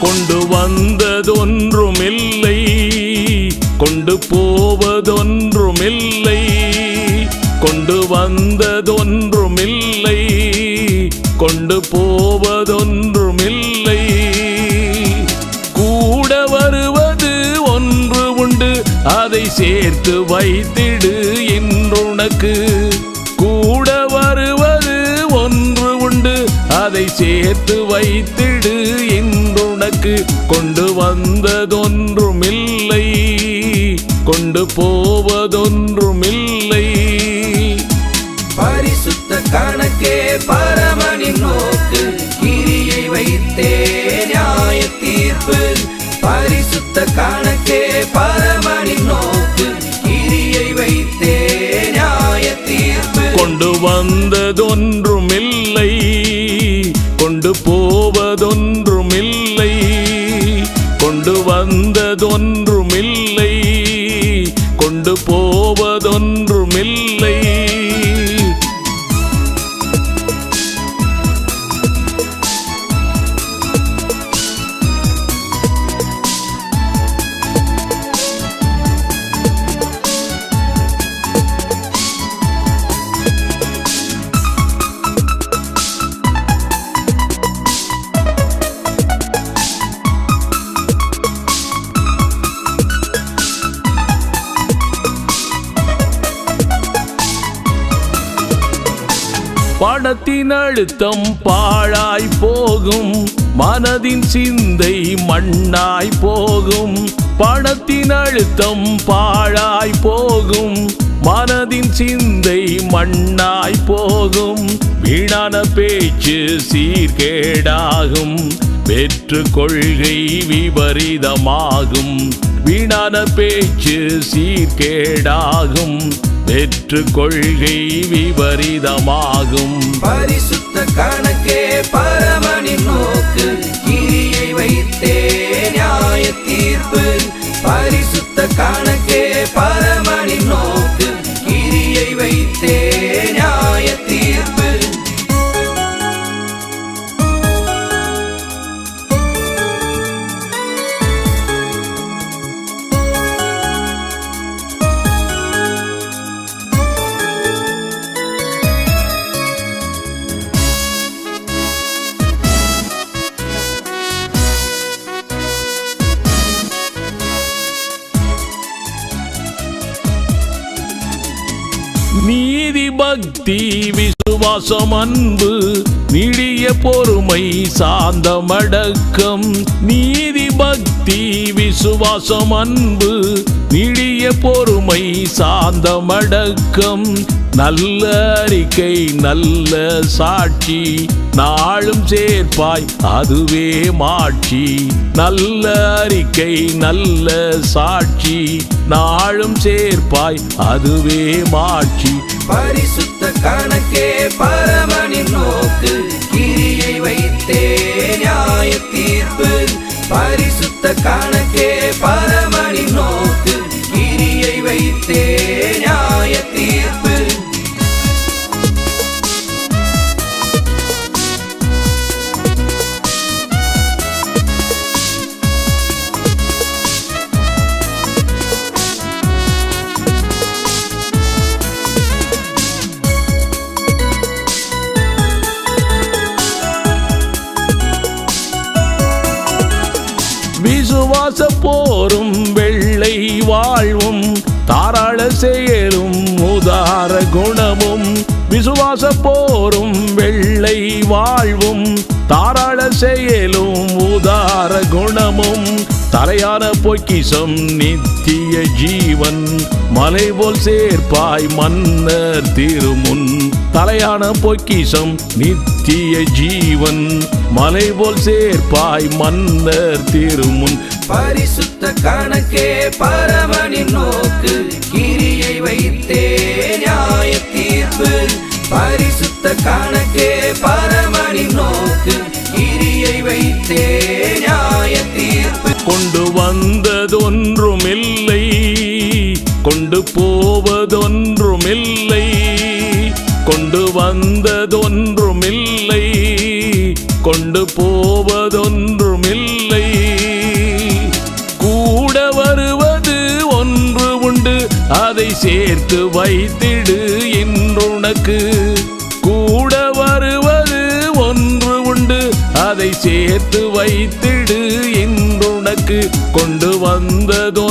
கொண்டு வந்ததொன்றுமில்லை, கொண்டு போவதொன்றுமில்லை, கொண்டு வந்ததொன்றுமில்லை, கொண்டு போவதொன்றுமில்லை. கூட வருவது ஒன்று உண்டு, அதை சேர்த்து வைத்திடு என்றுனக்கு. கூட வருவது ஒன்று உண்டு, அதை சேர்த்து வைத்திடு என்றுனக்கு. கொண்டு வந்ததொன்றுமில்லை, கொண்டு போவதொன்றுமில்லை. பரிசுத்த கணக்கே பரமனின் நோக்கு, கிரியை வைத்தே நியாய தீர்ப்பு. பரிசுத்த கணக்கே பரமனின் நோக்கு, கிரியை வைத்தே நியாய தீர்ப்பு. கொண்டு வந்ததொன்றுமில்லை, கொண்டு போவதொன்றுமில்லை, கொண்டு வந்ததொன்றுமில்லை, கொண்டு போவதொன்றுமில்லை. பணத்தின் அழுத்தம் பாழாய் போகும், மனதின் சிந்தை மண்ணாய் போகும். பணத்தின் அழுத்தம் பாழாய் போகும், மனதின் சிந்தை மண்ணாய் போகும். வீணான பேச்சு சீர்கேடாகும், வெற்று கொள்கை விபரீதமாகும். வீணான பேச்சு சீர்கேடாகும், வெற்று கொள்கை விபரீதமாகும். பரிசுத்த கணக்கே பரமனின் நோக்கு, கிரியை வைத்தே நியாய தீர்ப்பு. பரிசுத்த கணக்கே பரமனின் நோக்கு, கிரியை வைத்தே நியாய தீர்ப்பு. நீதி பக்தி விசுவாசம் அன்பு நீடிய பொறுமை சாந்தமடக்கம். நீதி பக்தி விசுவாசம் அன்பு நீடிய பொறுமை சாந்தமடக்கம். நல்ல அறிக்கை நல்ல சாட்சி நாளும் சேர்ப்பாய் அதுவே மாட்சி. நல்ல அறிக்கை நல்ல சாட்சி நாளும் சேர்ப்பாய் அதுவே மாட்சி. பரிசுத்த கணக்கே பரமனின் நோக்கு, கிரியை வைத்தே நியாய தீர்ப்பு. பரிசுத்த கணக்கே பரமனின் நோக்கு, கிரியை வைத்தே நியாய தீர்ப்பு. விசுவாச போரும் வெள்ளை வாழ்வும் தாராள செயலும் உதார குணமும். விசுவாச போரும் வெள்ளை வாழ்வும் தாராள செயலும் உதார குணமும். தலையான பொக்கிஷம் நித்திய ஜீவன் மலை போல் சேர்ப்பாய் மன்னர் திருமுன். தலையான பொக்கிஷம் நித்திய ஜீவன் மலை போல் சேர்ப்பாய் மன்னர் திருமுன். பரிசுத்த கணக்கே பரமனின் நோக்கு, கிரியை வைத்தே நியாய தீர்ப்பு. பரிசுத்த கணக்கே பரமனின் நோக்கு, கிரியை வைத்தே நியாய தீர்ப்பு. கொண்டு வந்ததொன்றுமில்லை, கொண்டு போவதொன்றுமில்லை, கொண்டு வந்ததொன்றுமில்லை, கொண்டு போவதொன்றுமில்லை. சேர்த்து வைத்திடு இன்றுனக்கு. கூட வருவது ஒன்று உண்டு, அதை சேர்த்து வைத்திடு இன்றுனக்கு. கொண்டு வந்ததோ